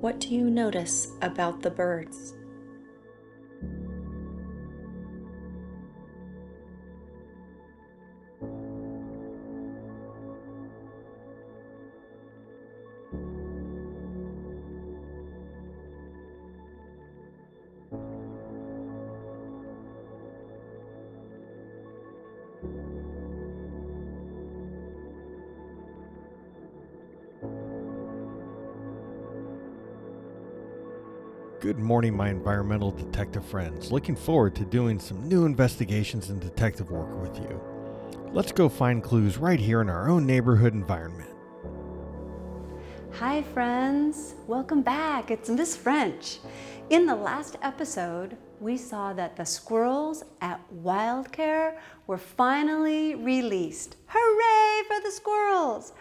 What do you notice about the birds? Good morning, my environmental detective friends. Looking forward to doing some new investigations and detective work with you. Let's go find clues right here in our own neighborhood environment. Hi friends, welcome back. It's Miss French. In the last episode, we saw that the squirrels at Wildcare were finally released. Hooray for the squirrels!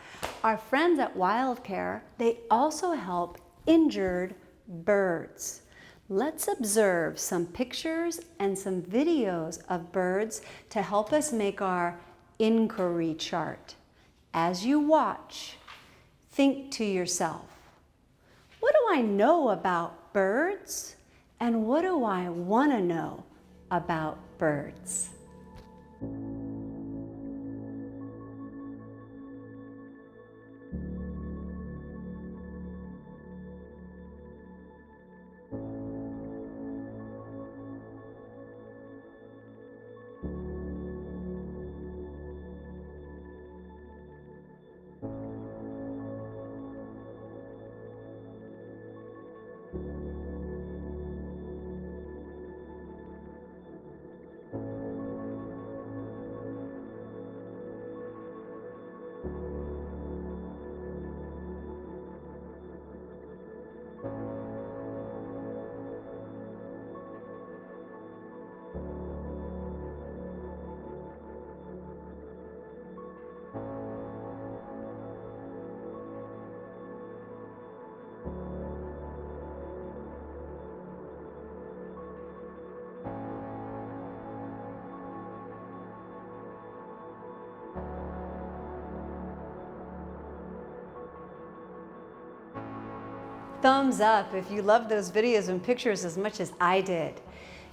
Our friends at Wildcare, they also help injured birds. Let's observe some pictures and some videos of birds to help us make our inquiry chart. As you watch, think to yourself, what do I know about birds? And what do I want to know about birds? Thumbs up if you love those videos and pictures as much as I did.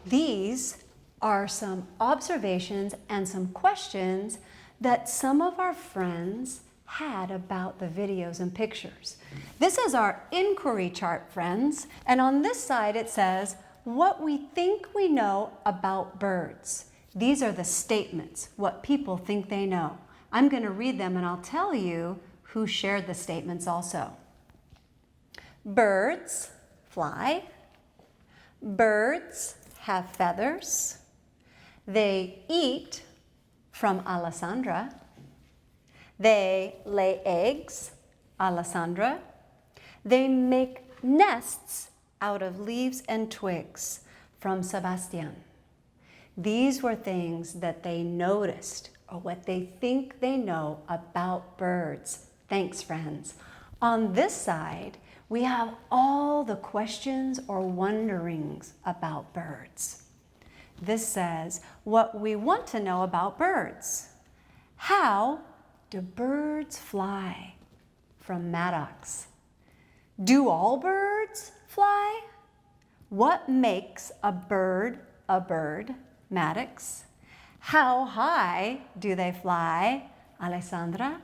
These are some observations and some questions that some of our friends had about the videos and pictures. This is our inquiry chart, friends, and on this side it says what we think we know about birds. These are the statements, what people think they know. I'm going to read them and I'll tell you who shared the statements also. Birds fly. Birds have feathers. They eat from Alessandra. They lay eggs, Alessandra. They make nests out of leaves and twigs from Sebastian. These were things that they noticed or what they think they know about birds. Thanks, friends. On this side, we have all the questions or wonderings about birds. This says what we want to know about birds. How do birds fly? From Maddox. Do all birds fly? What makes a bird? Maddox. How high do they fly? Alessandra.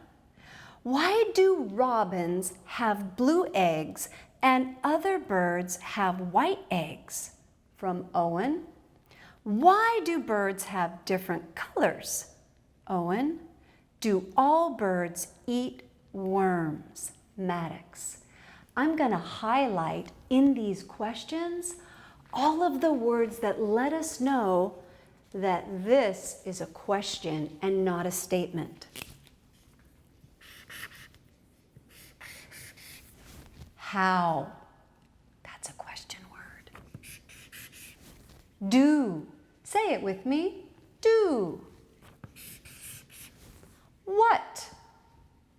Why do robins have blue eggs and other birds have white eggs? From Owen. Why do birds have different colors? Owen. Do all birds eat worms? Maddox. I'm going to highlight in these questions all of the words that let us know that this is a question and not a statement. How? That's a question word. Do. Say it with me. Do. What?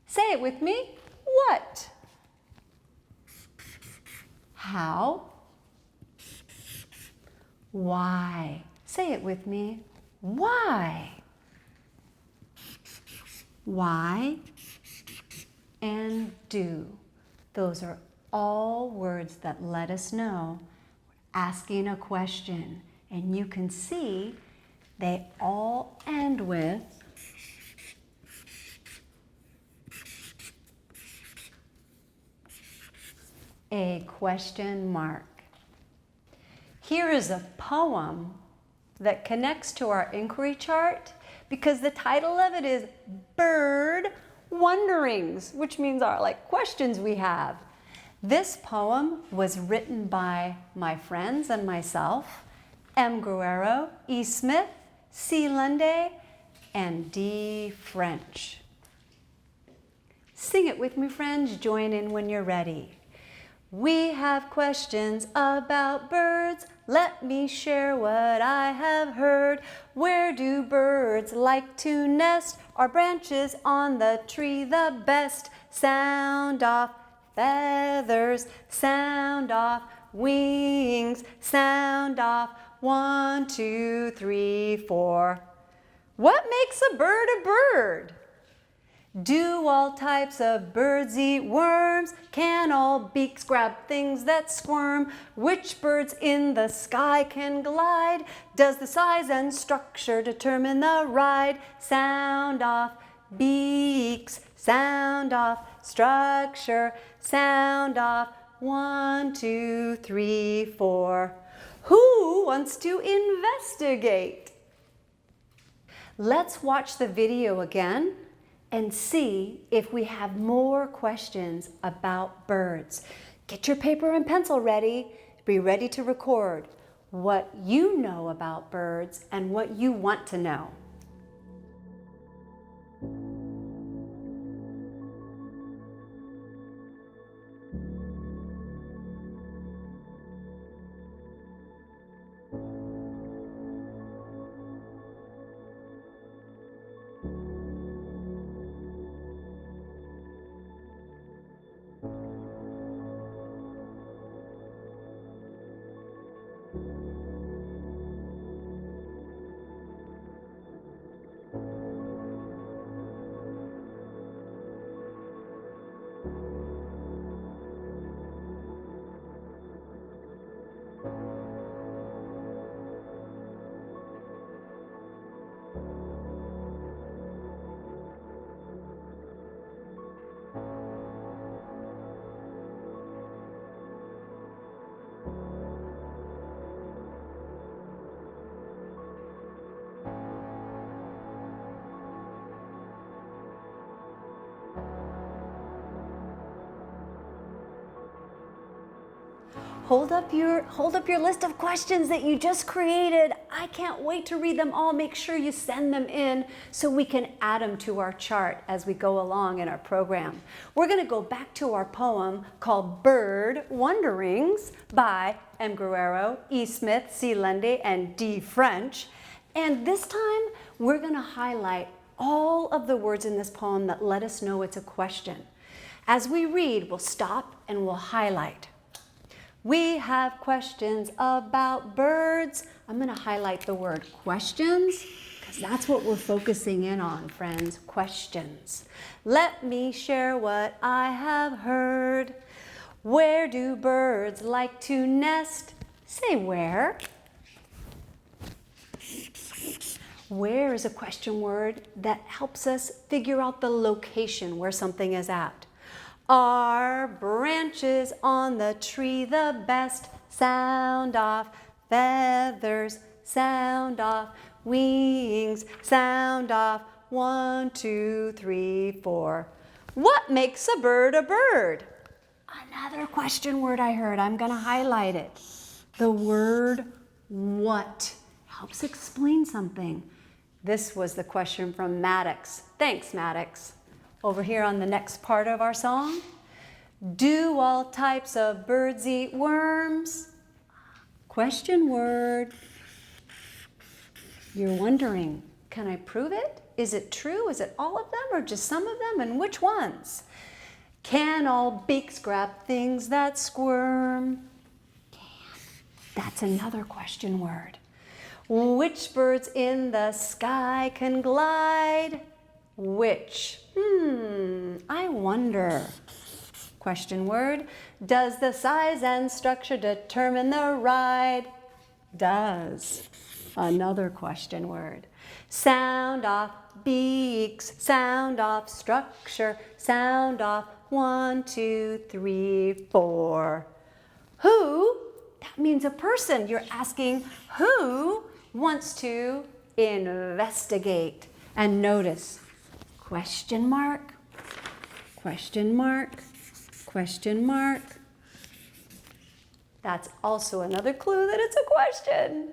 Say it with me. What? How? Why? Say it with me. Why? Why and do. Those are all words that let us know, asking a question. And you can see they all end with a question mark. Here is a poem that connects to our inquiry chart because the title of it is Bird Wonderings, which means our questions we have. This poem was written by my friends and myself, M. Guerrero, E. Smith, C. Lunde, and D. French. Sing it with me, friends. Join in when you're ready. We have questions about birds. Let me share what I have heard. Where do birds like to nest? Are branches on the tree the best? Sound off feathers, sound off wings, sound off 1, 2, 3, 4. What makes a bird a bird? Do all types of birds eat worms? Can all beaks grab things that squirm? Which birds in the sky can glide? Does the size and structure determine the ride? Sound off beaks, sound off structure, sound off 1, 2, 3, 4. Who wants to investigate? Let's watch the video again and see if we have more questions about birds. Get your paper and pencil ready. Be ready to record what you know about birds and what you want to know. Hold up your list of questions that you just created. I can't wait to read them all. Make sure you send them in so we can add them to our chart as we go along in our program. We're going to go back to our poem called Bird Wonderings by M. Guerrero, E. Smith, C. Lunde, and D. French. And this time we're going to highlight all of the words in this poem that let us know it's a question. As we read, we'll stop and we'll highlight. We have questions about birds. I'm going to highlight the word questions because that's what we're focusing in on, friends. Questions. Let me share what I have heard. Where do birds like to nest? Say where. Where is a question word that helps us figure out the location where something is at. Are branches on the tree the best? Sound off feathers, sound off wings, sound off 1, 2, 3, 4. What makes a bird a bird? Another question word I heard. I'm going to highlight it. The word what helps explain something. This was the question from Maddox. Thanks, Maddox. Over here on the next part of our song. Do all types of birds eat worms? Question word. You're wondering, can I prove it? Is it true? Is it all of them or just some of them? And which ones? Can all beaks grab things that squirm? That's another question word. Which birds in the sky can glide? Which? I wonder. Question word. Does the size and structure determine the ride? Does. Another question word. Sound off beaks, sound off structure, sound off 1, 2, 3, 4. Who? That means a person. You're asking who wants to investigate. And notice, question mark, question mark, question mark. That's also another clue that it's a question.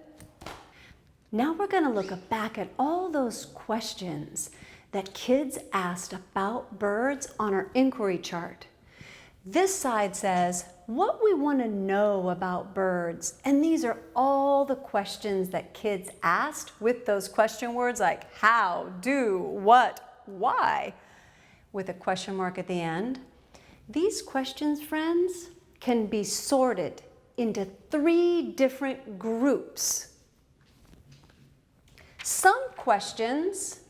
Now we're going to look back at all those questions that kids asked about birds on our inquiry chart. This side says what we want to know about birds, and these are all the questions that kids asked with those question words like how, do, what, why, with a question mark at the end. These questions, friends, can be sorted into 3 different groups. Some questions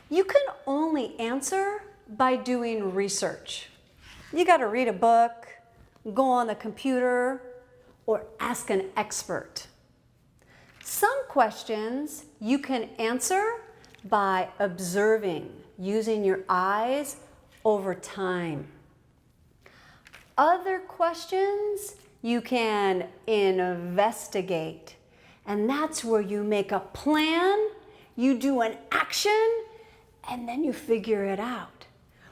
you can only answer by doing research. You got to read a book, go on the computer, or ask an expert. Some questions you can answer by observing, using your eyes over time. Other questions you can investigate, and that's where you make a plan, you do an action, and then you figure it out.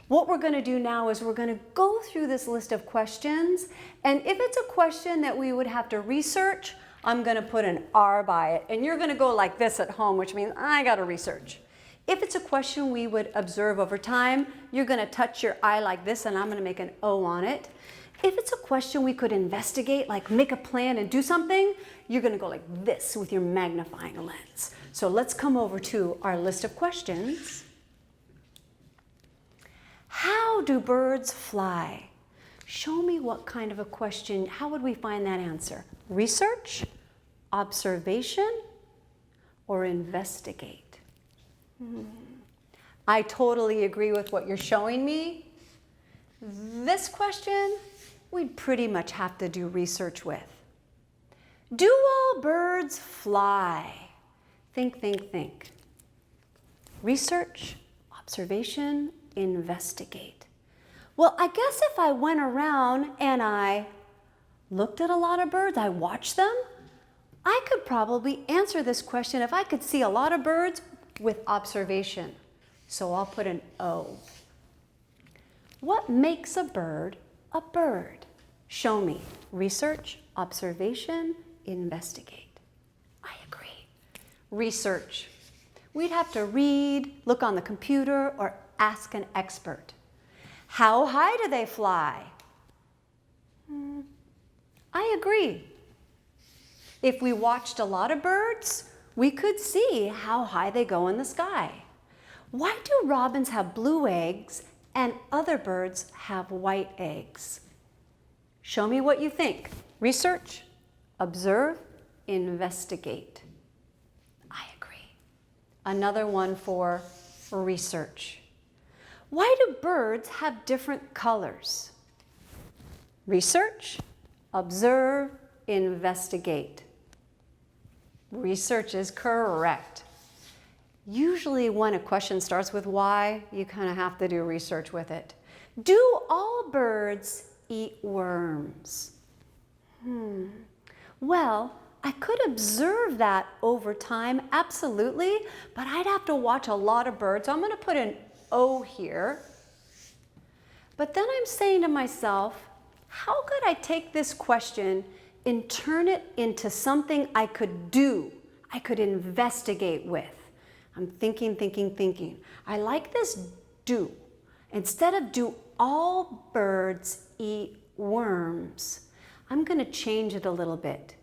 What we're going to do now is we're going to go through this list of questions, and if it's a question that we would have to research, I'm going to put an R by it, and you're going to go like this at home, which means I got to research. If it's a question we would observe over time, you're going to touch your eye like this, and I'm going to make an O on it. If it's a question we could investigate, like make a plan and do something, you're going to go like this with your magnifying lens. So let's come over to our list of questions. How do birds fly? Show me what kind of a question, how would we find that answer? Research, observation, or investigate? I totally agree with what you're showing me. This question, we'd pretty much have to do research with. Do all birds fly? Think, think, think. Research, observation, investigate. Well, I guess if I went around and I looked at a lot of birds, I watched them, I could probably answer this question if I could see a lot of birds with observation. So I'll put an O. What makes a bird a bird? Show me. Research, observation, investigate. I agree. Research. We'd have to read, look on the computer, or ask an expert. How high do they fly? I agree. If we watched a lot of birds, we could see how high they go in the sky. Why do robins have blue eggs and other birds have white eggs? Show me what you think. Research, observe, investigate. I agree. Another one for research. Why do birds have different colors? Research, observe, investigate. Research is correct. Usually when a question starts with why, you kind of have to do research with it. Do all birds eat worms? Well, I could observe that over time, absolutely, but I'd have to watch a lot of birds. So I'm going to put an O here. But then I'm saying to myself, how could I take this question and turn it into something I could do, I could investigate with? I'm thinking, thinking, thinking. I like this do. Instead of do all birds eat worms, I'm going to change it a little bit.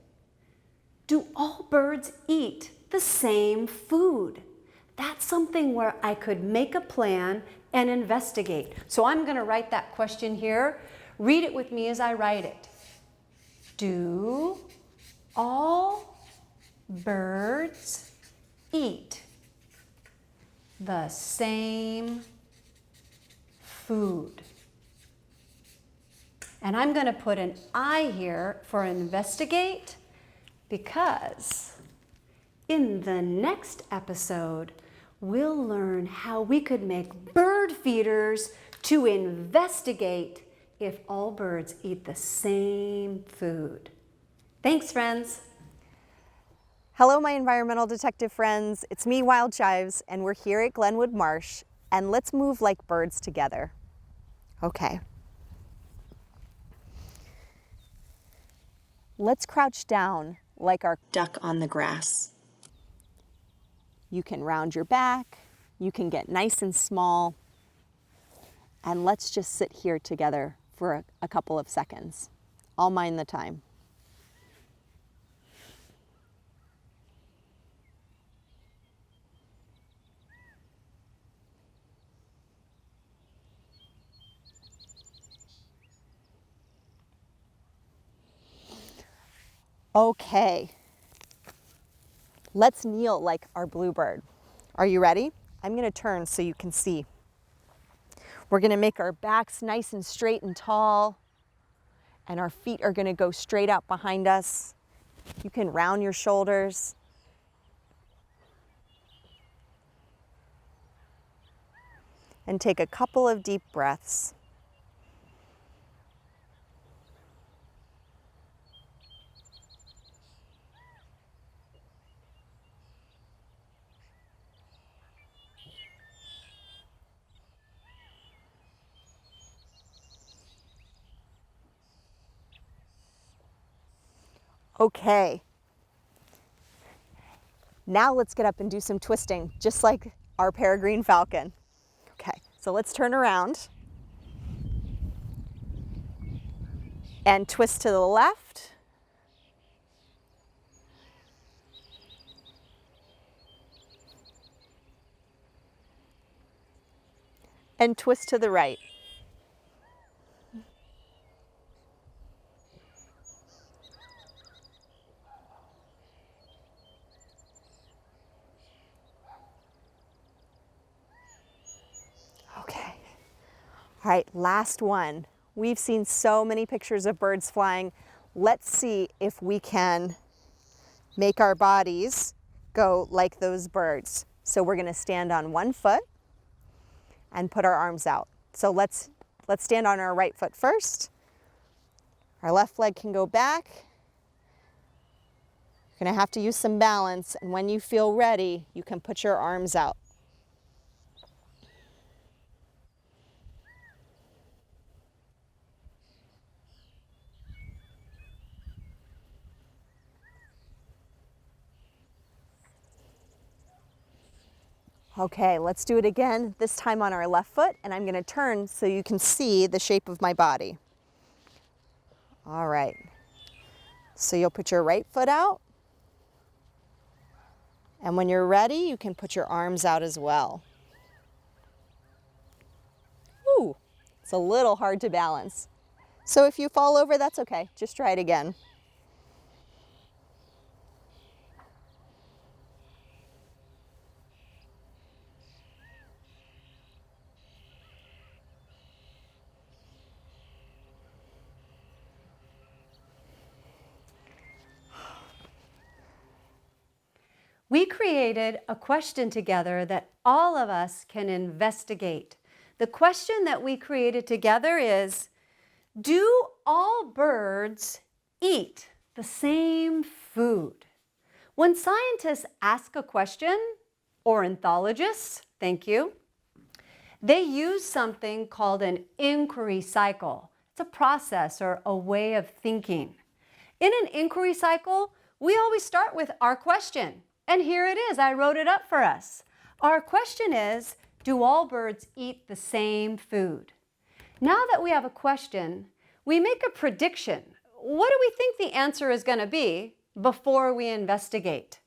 Do all birds eat the same food? That's something where I could make a plan and investigate. So I'm going to write that question here. Read it with me as I write it. Do all birds eat the same food? And I'm going to put an I here for investigate because in the next episode, we'll learn how we could make bird feeders to investigate if all birds eat the same food. Thanks, friends. Hello, my environmental detective friends. It's me, Wild Chives, and we're here at Glenwood Marsh, and let's move like birds together. Okay. Let's crouch down like our Duck on the grass. You can round your back, you can get nice and small, and let's just sit here together for a couple of seconds. I'll mind the time. Okay, let's kneel like our bluebird. Are you ready? I'm going to turn so you can see. We're going to make our backs nice and straight and tall, and our feet are going to go straight out behind us. You can round your shoulders. And take a couple of deep breaths. Okay. Now let's get up and do some twisting, just like our peregrine falcon. Okay, so let's turn around and twist to the left. And twist to the right. Okay. All right, last one. We've seen so many pictures of birds flying. Let's see if we can make our bodies go like those birds. So we're gonna stand on one foot and put our arms out. So let's stand on our right foot first. Our left leg can go back. You're gonna have to use some balance, and when you feel ready, you can put your arms out. Okay, let's do it again, this time on our left foot, and I'm gonna turn so you can see the shape of my body. All right, so you'll put your right foot out, and when you're ready, you can put your arms out as well. Ooh, it's a little hard to balance. So if you fall over, that's okay, just try it again. We created a question together that all of us can investigate. The question that we created together is, do all birds eat the same food? When scientists ask a question, ornithologists, thank you, they use something called an inquiry cycle. It's a process or a way of thinking. In an inquiry cycle, we always start with our question. And here it is, I wrote it up for us. Our question is, do all birds eat the same food? Now that we have a question, we make a prediction. What do we think the answer is going to be before we investigate?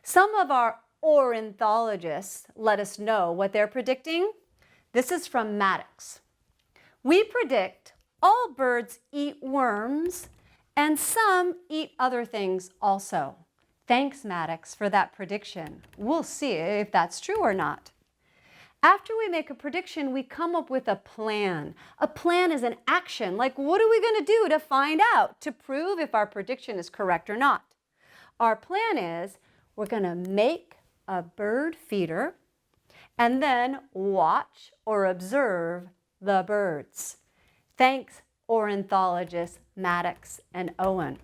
Some of our ornithologists let us know what they're predicting. This is from Maddox. We predict all birds eat worms and some eat other things also. Thanks, Maddox, for that prediction. We'll see if that's true or not. After we make a prediction, we come up with a plan. A plan is an action, like what are we going to do to find out, to prove if our prediction is correct or not? Our plan is we're going to make a bird feeder and then watch or observe the birds. Thanks, ornithologists Maddox and Owen.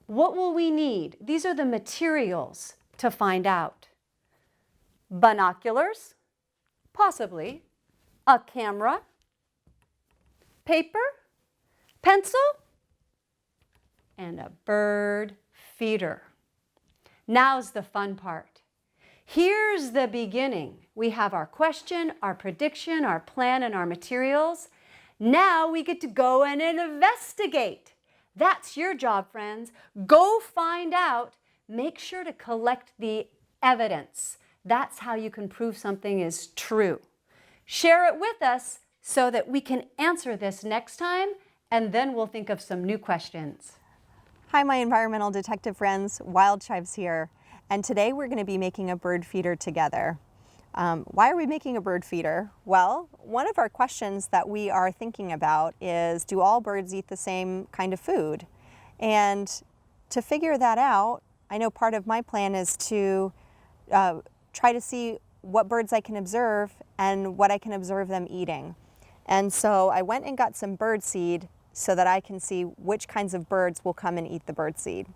What will we need? These are the materials to find out. Binoculars, possibly, a camera, paper, pencil, and a bird feeder. Now's the fun part. Here's the beginning. We have our question, our prediction, our plan, and our materials. Now we get to go and investigate. That's your job, friends. Go find out. Make sure to collect the evidence. That's how you can prove something is true. Share it with us so that we can answer this next time, and then we'll think of some new questions. Hi, my environmental detective friends, Wild Chives here, and today we're going to be making a bird feeder together. Why are we making a bird feeder? Well, one of our questions that we are thinking about is, do all birds eat the same kind of food? And to figure that out, I know part of my plan is to try to see what birds I can observe and what I can observe them eating. And so I went and got some bird seed so that I can see which kinds of birds will come and eat the bird seed.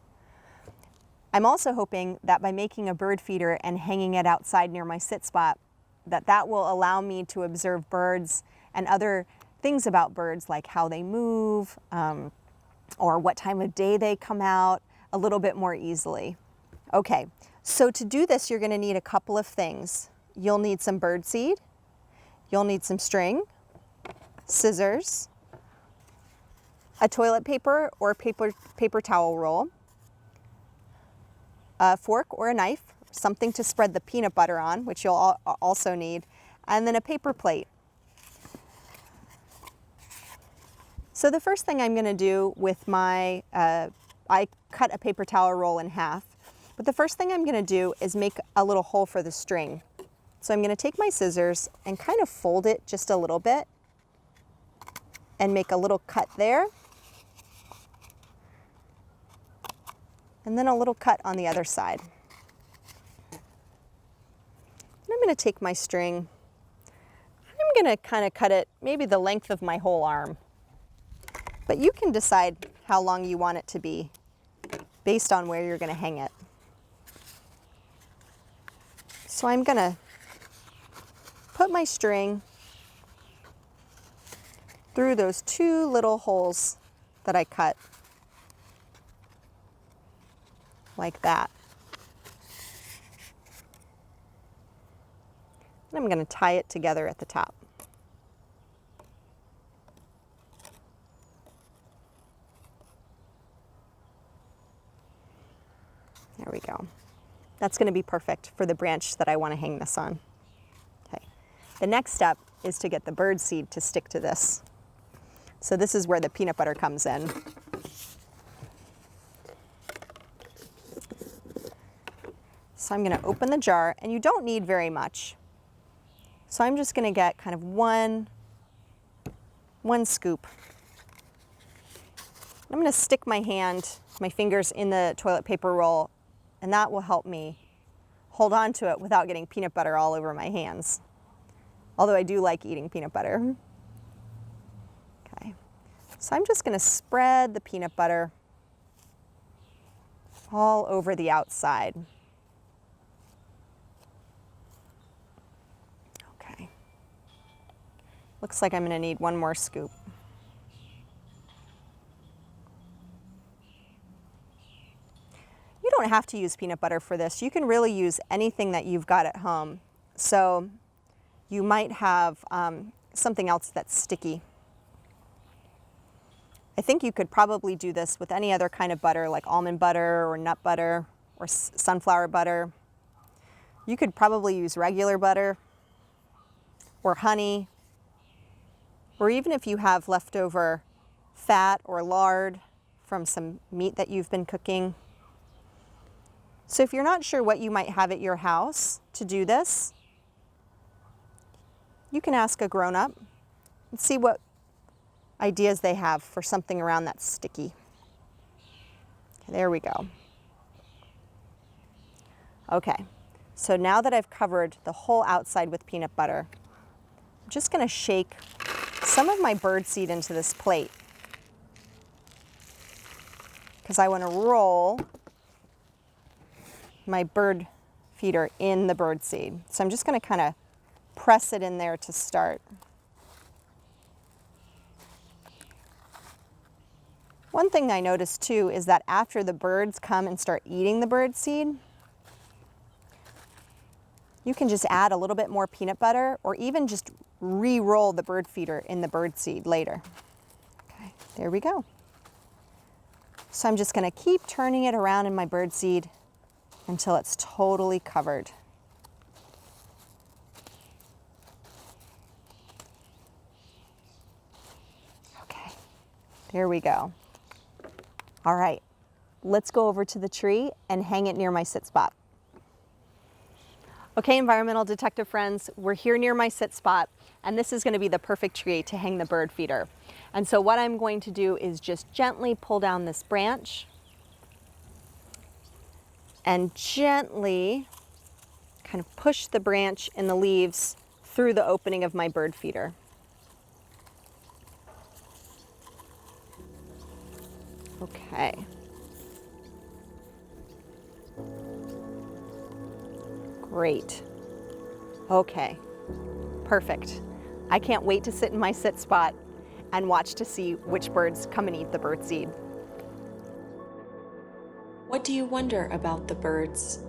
I'm also hoping that by making a bird feeder and hanging it outside near my sit spot, that will allow me to observe birds and other things about birds, like how they move or what time of day they come out, a little bit more easily. Okay, so to do this, you're going to need a couple of things. You'll need some bird seed, you'll need some string, scissors, a toilet paper or paper towel roll, a fork or a knife, something to spread the peanut butter on, which you'll also need, and then a paper plate. So the first thing I'm going to do with my, I cut a paper towel roll in half, but the first thing I'm going to do is make a little hole for the string. So I'm going to take my scissors and kind of fold it just a little bit and make a little cut there. And then a little cut on the other side. And I'm going to take my string, I'm going to kind of cut it maybe the length of my whole arm. But you can decide how long you want it to be based on where you're going to hang it. So I'm going to put my string through those two little holes that I cut. Like that. And I'm going to tie it together at the top. There we go. That's going to be perfect for the branch that I want to hang this on. Okay. The next step is to get the bird seed to stick to this. So this is where the peanut butter comes in. So I'm going to open the jar, and you don't need very much. So I'm just going to get kind of one scoop. I'm going to stick my fingers in the toilet paper roll, and that will help me hold on to it without getting peanut butter all over my hands. Although I do like eating peanut butter. Okay, so I'm just going to spread the peanut butter all over the outside. Looks like I'm going to need one more scoop. You don't have to use peanut butter for this. You can really use anything that you've got at home. So you might have something else that's sticky. I think you could probably do this with any other kind of butter, like almond butter or nut butter or sunflower butter. You could probably use regular butter or honey. Or even if you have leftover fat or lard from some meat that you've been cooking. So if you're not sure what you might have at your house to do this, you can ask a grown-up and see what ideas they have for something around that's sticky. There we go. Okay, so now that I've covered the whole outside with peanut butter, I'm just going to shake some of my bird seed into this plate because I want to roll my bird feeder in the bird seed. So I'm just going to kind of press it in there to start. One thing I noticed too is that after the birds come and start eating the bird seed, you can just add a little bit more peanut butter or even just re-roll the bird feeder in the bird seed later. Okay, there we go. So I'm just going to keep turning it around in my bird seed until it's totally covered. Okay, there we go. All right, let's go over to the tree and hang it near my sit spot. Okay, environmental detective friends, we're here near my sit spot, and this is going to be the perfect tree to hang the bird feeder. And so what I'm going to do is just gently pull down this branch and gently kind of push the branch and the leaves through the opening of my bird feeder. Okay. Great. Okay, perfect. I can't wait to sit in my sit spot and watch to see which birds come and eat the bird seed. What do you wonder about the birds?